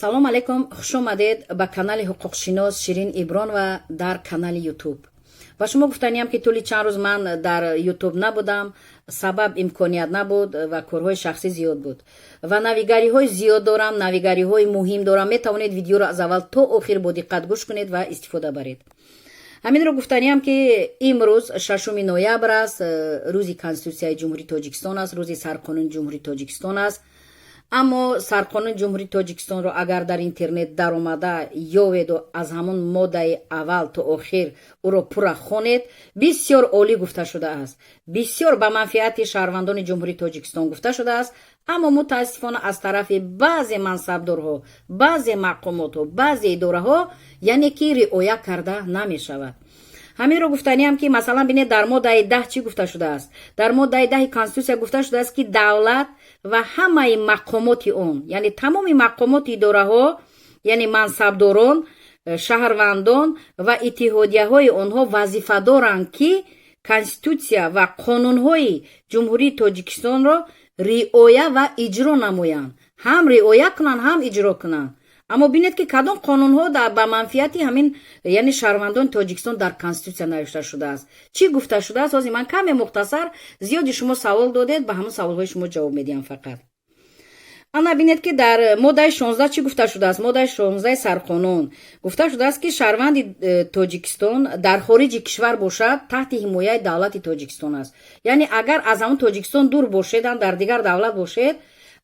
салом алейкум, хуш омадед ба канали ҳуқуқшинос Ширин Иброн ва дар канали ютуб. ба шумо гуфтаниям ки тӯли чанд рӯз ман дар ютуб набудам, сабаб имконият набуд ва корҳои шахсӣ зиёд буд ва навигариҳои зиёд дорам, навигариҳои муҳим дорам. Метавонед видеоро аз аввал то охир бо диққат гӯш кунед ва истифода баред. ҳаминро гуфтаниям ки имрӯз 6 ноябр аст, рӯзи Конститутсияи Ҷумҳурии Тоҷикистон аст, рӯзи Сарқонуни Ҷумҳурии Тоҷикистон аст. аммо Сарқонуни Ҷумҳурии Тоҷикистонро агар дар интернет даромада ёведу аз ҳамон моддаи аввал то охир ӯро пурра хонед, бисёр олӣ гуфта шудааст, бисёр ба манфиати шаҳрвандони Ҷумҳурии Тоҷикистон гуфта шудааст. аммо мутаассифона аз тарафи баъзе мансабдорҳо, баъзе мақомотҳо, баъзе идораҳо яъне ки риоя карда намешавад. ҳаминро гуфтаниам ки масалан бинед дар моддаи 10 чӣ гуфта шудааст. Дар моддаи 10 Конститутсия гуфта шудааст ки давлат ва ҳамаи мақомоти он, яъне тамоми мақомоти идораҳо, яъне мансабдорон, шаҳрвандон ва иттиҳодияҳои онҳо вазифа доранд ки Конститутсия ва қонунҳои Ҷумҳурии Тоҷикистонро риоя ва иҷро намоянд. ҳам риоя кунанд, ҳам иҷро кунанд. аммо бинед ки кадом қонунҳо ба манфиати ҳамин яъне шаҳрвандони Тоҷикистон дар Конститутсия навишта шудааст, чӣ гуфта шудааст. ҳозир ман каме мухтасар, зиёди шумо савол додед, ба ҳамон саволҳои шумо ҷавоб медиҳам. фақат ана бинед ки дар моддаи 16 чӣ гуфта шудааст. моддаи 16 Сарқонун гуфта шудааст ки шаҳрванди Тоҷикистон дар хориҷи кишвар бошад, таҳти ҳимояи давлати Тоҷикистон аст. яъне агар аз ҳамон Тоҷикистон дур бошедан, дар дигар давлат бошед,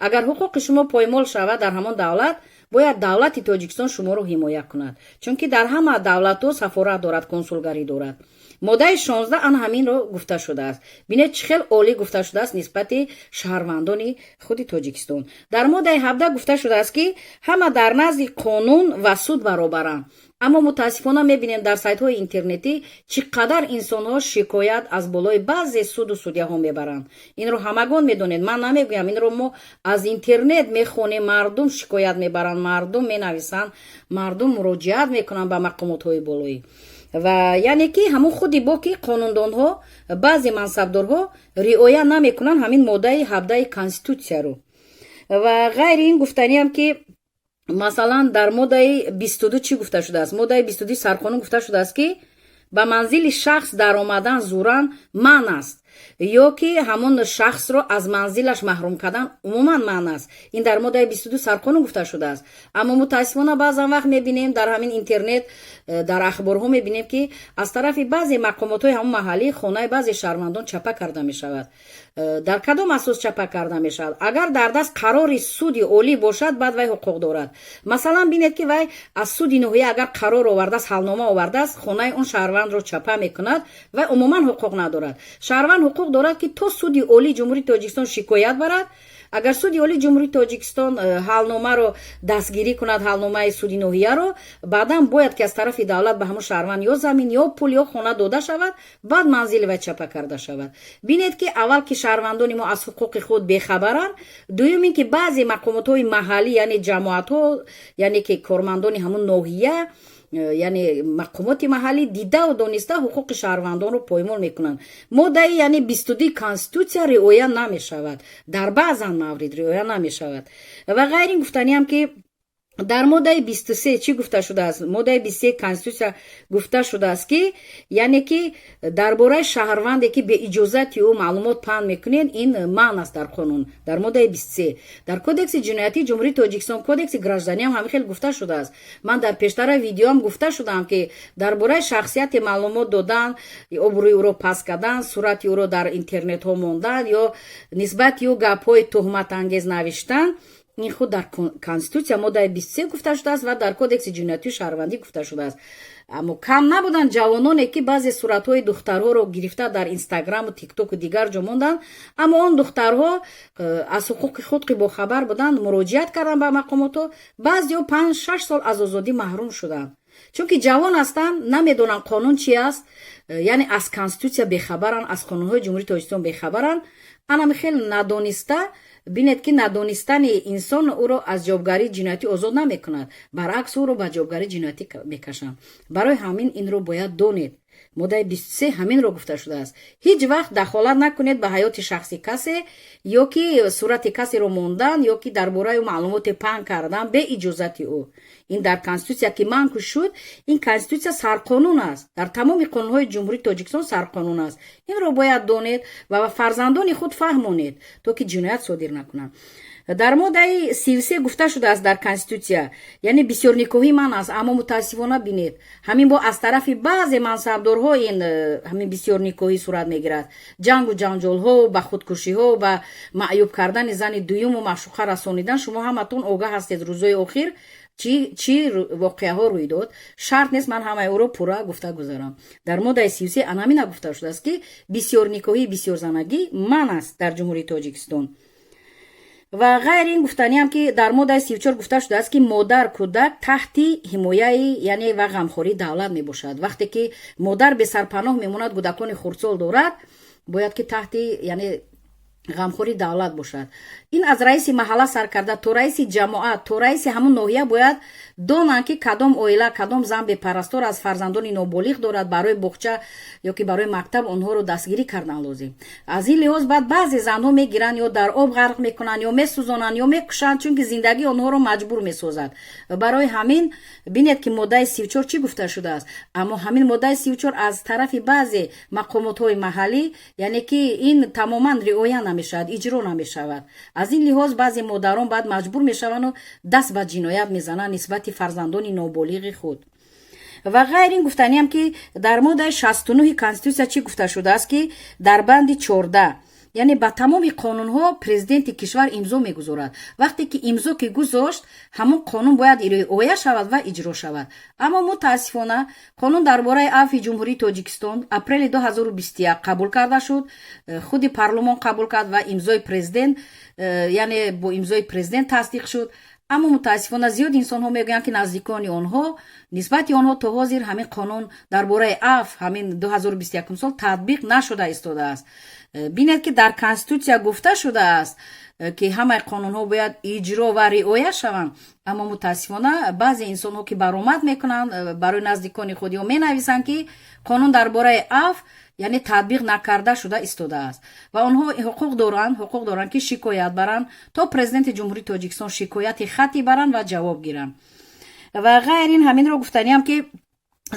агар ҳуқуқи шумо поймол шавад дар ҳамон давлат, бояд давлати Тоҷикистон шуморо ҳимоя кунад, чунки дар ҳама давлатҳо сафорат дорад, консулгарӣ дорад. моддаи 16 ан ҳаминро гуфта шудааст. бинед чӣ хел олӣ гуфта шудааст нисбати шаҳрвандони худи Тоҷикистон. дар моддаи 17 гуфта шудааст ки ҳама дар назди қонун ва суд баробаранд. аммо мутаассифона мебинем дар сайтҳои интернетӣ чӣ қадар инсонҳо шикоят аз болои баъзе суду судяҳо мебаранд. инро ҳамагон медонед, ман намегӯям, инро мо аз интернет мехонем. мардум шикоят мебаранд, мардум менависанд, мардум муроҷиат мекунанд ба мақомотҳои болоӣ. ва яъне ки ҳамон худи бо ки қонундонҳо, баъзе мансабдорҳо риоя намекунанд ҳамин моддаи 17 Конститутсияро. ва ғайри ин гуфтаниам ки масалан дар моддаи 22 чӣ гуфта шудааст. моддаи 22 Сарқонун гуфта шудааст ки ба манзили шахс даромадан зуран манъ аст, ё ки ҳамон шахсро аз манзилаш маҳрум кардан умуман манъ аст. ин дар моддаи 22 Сарқонун гуфта шудааст. аммо мутаассифона баъзан вақт мебинем дар ҳамин интернет, дар ахборҳо мебинем ки аз тарафи баъзе мақомотҳои ҳамон маҳаллӣ хонаи баъзе шаҳрвандон чапа карда мешавад. дар кадом асос чапа карда мешавад? агар дар даст қарори суди олӣ бошад, баъд вай ҳуқуқ дорад. масалан бинед ки вай аз суди ноҳия агар қарор овардааст, ҳалнома овардааст, хонаи он шаҳрвандро чапа мекунад, вай умуман ҳуқуқ надорад. шаҳрванд ҳуқуқ дорад ки то суди олии Ҷумҳурии Тоҷикистон шикоят барад. агар суди олии Ҷумҳурии Тоҷикистон ҳалномаро дастгирӣ кунад, ҳалномаи суди ноҳияро, баъдан бояд ки аз тарафи давлат ба ҳамон шаҳрванд ё замин ё пул ё хона дода шавад, баъд манзили вай чапа карда шавад. бинед ки аввал ки шаҳрвандони мо аз ҳуқуқи худ бехабаранд, дуюм ин ки баъзе мақомотҳои маҳаллӣ, яъне ҷамоатҳо, яъне ки кормандони ҳамон ноҳия, яъне мақомоти маҳаллӣ дида дониста ҳуқуқи шаҳрвандонро поймол мекунанд. моддаи яъне 22 Конститутсия риоя намешавад, дар баъзан маврид риоя намешавад. ва ғайри ин гуфтаниам ки дар моддаи 23 чӣ гуфта шудааст. моддаи 23 Конститутсия гуфта шудааст ки яъне ки дар бораи шаҳрванде ки бе иҷозати ӯ маълумот паҳн мекунед, ин манъ аст дар қонун. дар моддаи 23 дар кодекси ҷиноятии Ҷумҳурии Тоҷикистон, кодекси гражданӣ ҳам ҳамин хел гуфта шудааст. ман дар пештара видеоам гуфта шудам ки дар бораи шахсияти маълумот додан, обрӯи ӯро паст кардан, сурати ӯро дар интернетҳо мондан ё нисбати ӯ гапҳои тӯҳматангез навиштан, ин худ дар Конститутсия моддаи 23 гуфта шудааст ва дар кодекси ҷиноятии шаҳрвандӣ гуфта шудааст. аммо кам набуданд ҷавононе ки баъзе суратҳои духтарҳоро гирифта дар Инстаграму, ТикТоку дигар ҷо монданд. аммо он духтарҳо аз ҳуқуқи худ ки бохабар буданд, муроҷиат карданд ба мақомотҳо, баъзеҳо 5-6 сол аз озодӣ маҳрум шуданд, чунки ҷавон ҳастанд, намедонанд қонун чӣ аст, яъне аз Конститутсия бехабаранд, аз қонунҳои Ҷумҳурии Тоҷикистон бехабаранд. анами хел надониста, бинед ки надонистани инсон ӯро аз ҷавобгарии ҷиноятӣ озод намекунад, баръакс ӯро ба ҷавобгарии ҷиноятӣ мекашанд. барои ҳамин инро бояд донед. моддаи 23 ҳаминро гуфта шудааст: ҳеҷ вақт дахолат накунед ба ҳаёти шахси касе, ё ки сурати касеро мондан, ё ки дар бораи маълумоте паҳн кардан бе иҷозати ӯ. ин дар конститутсия ки манъ шуд, ин конститутсия сарқонун аст, дар тамоми қонунҳои ҷумҳурии тоҷикистон сарқонун аст. инро бояд донед ва ба фарзандони худ фаҳмонед, то ки ҷиноят содир накунанд. дар моддаи 33 гуфта шудааст дар конститутсия, яъне бисёрникоҳӣ манъ аст, аммо мутаассифона бинед, ҳамин бо аз тарафи баъзе мансабдорҳо ин ҳамин бисёрникоҳӣ сурат мегирад. ҷангу ҷанҷолҳо, ба худкушиҳо, ба маъюб кардани зани дуюму маъшуқа расонидан. шумо ҳаматон огаҳ ҳастед рӯзҳои охир чӣ воқеаҳо рӯй дод. шарт нест ман ҳамаи ӯро пурра гуфта гузарам. дар моддаи 33 анамина гуфта шудааст ки бисёрникоҳӣ, бисёрзанагӣ манъ аст дар ҷумҳурии тоҷикистон. ва ғайри ин гуфтаниам ки дар моддаи 34 гуфта шудааст ки модар кӯдак таҳти ҳимояи яъне ва ғамхории давлат мебошад. вақте ки модар бесарпаноҳ мемонад, кӯдакони хурдсол дорад, бояд ки таҳти яъне ғамхори давлат бошад. ин аз раиси маҳалла сар карда то раиси ҷамоат, то раиси ҳамун ноҳия бояд донанд ки кадом оила, кадом зан бепарастор аз фарзандони ноболиғ дорад, барои боғча ё ки барои мактаб онҳоро дастгирӣ кардан лозим. аз ин лиҳоз баъд баъзе занҳо мегиранд ё дар об ғарқ мекунанд, ё месӯзонанд, ё мекушанд, чунки зиндагии онҳоро маҷбур месозад. барои ҳамин бинед ки моддаи 34 чӣ гуфта шудааст. аммо ҳамин моддаи 34 аз тарафи баъзе мақомотҳои маҳаллӣ, яъне ки ин тамоман риоя намешавад, иҷро намешавад. аз ин лиҳоз баъзе модарон баъд маҷбур мешаванду даст ба ҷиноят мезананд нисбати фарзандони ноболиғи худ. ва ғайри ин гуфтаниам ки дар моддаи 69 конститутсия чӣ гуфта шудааст ки дар банди 14 яъне ба тамоми қонунҳо президенти кишвар имзо мегузорад. вақте ки имзо ки гузошт, ҳамон қонун бояд риоя шавад ва иҷро шавад. аммо мутаассифона қонун дар бораи афви ҷумҳурии тоҷикистон апрели 2021 қабул карда шуд, худи парлумон қабул кард ва имзои президент, яъне бо имзои президент тасдиқ шуд. аммо мутаассифона зиёд инсонҳо мегӯянд ки наздикони онҳо нисбати онҳо то ҳозир ҳамин қонун дар бораи афв ҳамин 2021 сол татбиқ нашуда истодааст. бинед ки дар конститутсия гуфта шудааст ки ҳамаи қонунҳо бояд иҷро ва риоя шаванд, аммо мутаассифона баъзе инсонҳо ки баромад мекунанд барои наздикони худ ё менависанд ки қонун дар бораи афв яъне татбиқ накарда шуда истодааст ва онҳо ҳуқуқ доранд ки шикоят баранд, то президенти ҷумҳурии тоҷикистон шикояти хатӣ баранд ва ҷавоб гиранд. ва ғайри ин ҳаминро гуфтаниам ки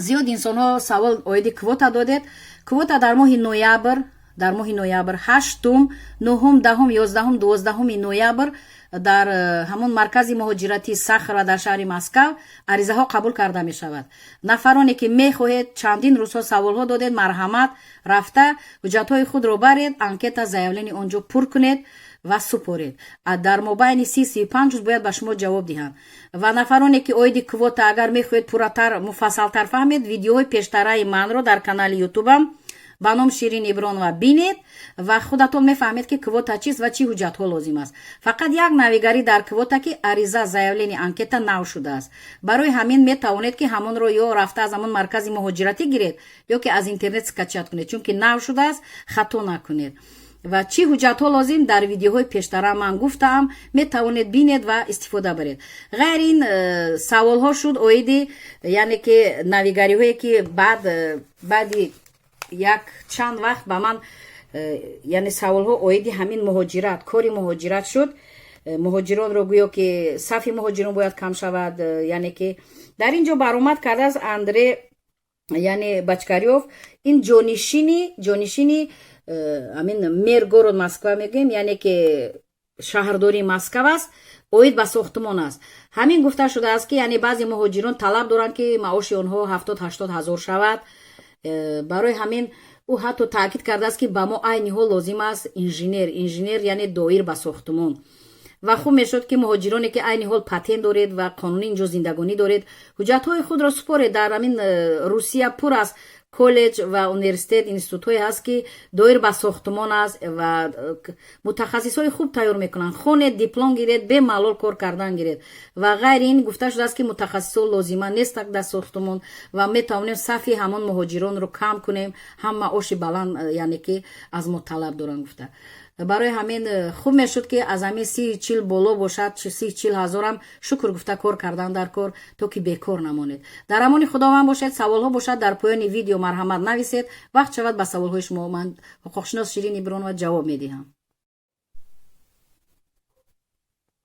зиёд инсонҳо савол оиди квота додед. квота дар моҳи ноябр 8, 9, 10, 11, 12 ноябр дар ҳамон маркази муҳоҷирати Сахр ва дар шаҳри Москав аризаҳо қабул карда мешавад. нафароне ки мехоҳед, чандин рӯзҳо саволҳо додед, марҳамат, рафта ҳуҷҷатҳои худро баред, анкета заявлени онҷо пур кунед ва супоред. дар мобайни 30-35 рӯз бояд ба шумо ҷавоб диҳанд. ва нафароне ки оиди квота агар мехоҳед пурратар, муфассалтар фаҳмед, видеоҳои пештараи манро дар канали ютубам ба ном Ширин Ибронова бинед ва худатон мефаҳмед ки квота чист ва чӣ ҳуҷҷатҳо лозим аст. фақат як навигарӣ дар квота ки ариза заявлени анкета нав шудааст. барои ҳамин метавонед ки ҳамонро ё рафта аз ҳамон маркази муҳоҷиратӣ гиред ё ки аз интернет скачат кунед, чунки нав шудааст, хато накунед. ва чӣ ҳуҷҷатҳо лозим дар видеоҳои пештара ман гуфтаам, метавонед бинед ва истифода баред. ғайри ин саволҳо шуд оиди яъне ки навигариҳое ки баъди як чанд вақт ба ман яъне саволҳо оиди ҳамин муҳоҷират, кори муҳоҷират шуд. муҳоҷиронро гӯё ки сафи муҳоҷирон бояд кам шавад. яъне ки дар ин ҷо баромад кардааст Андрей яъне Бачкарёв, ин ҷонишини ҳамин мер город Москва мегӯем, яъне ки шаҳрдори Москав аст, оид ба сохтмон аст. ҳамин гуфта шудааст ки яъне баъзе муҳоҷирон талаб доранд ки маоши онҳо 70-80 ҳазор шавад. барои ҳамин ӯ ҳатто таъкид кардааст ки ба мо айни ҳол лозим аст инженер яъне доир ба сохтмон. ва хуб мешуд ки муҳоҷироне ки айни ҳол патент доред ва қонунӣ инҷо зиндагонӣ доред, ҳуҷҷатҳои худро супоред. дар ҳамин Русия пур аст коллеҷ ва университет, институтҳое ҳаст ки доир ба сохтмон аст ва мутахассисҳои хуб тайёр мекунанд. хонед, диплом гиред, бемалол кор кардан гиред. ва ғайри ин гуфта шудааст ки мутахассисҳо лозима нестак дар сохтмон ва метавонем сафи ҳамон муҳоҷиронро кам кунем, ҳам маоши баланд яъне ки аз мо талаб доранд гуфта. барои ҳамин хуб мешуд ки аз ҳамин 30-40 боло бошад, 30-40 ҳазорам шукр гуфта кор кардан дар кор, то ки бекор намонед. дар амони худованд бошед. саволҳо бошад дар поёни видео марҳамат нависед. вақт шавад ба саволҳои шумо ман ҳуқуқшинос Ширин Ибронова ҷавоб медиҳам.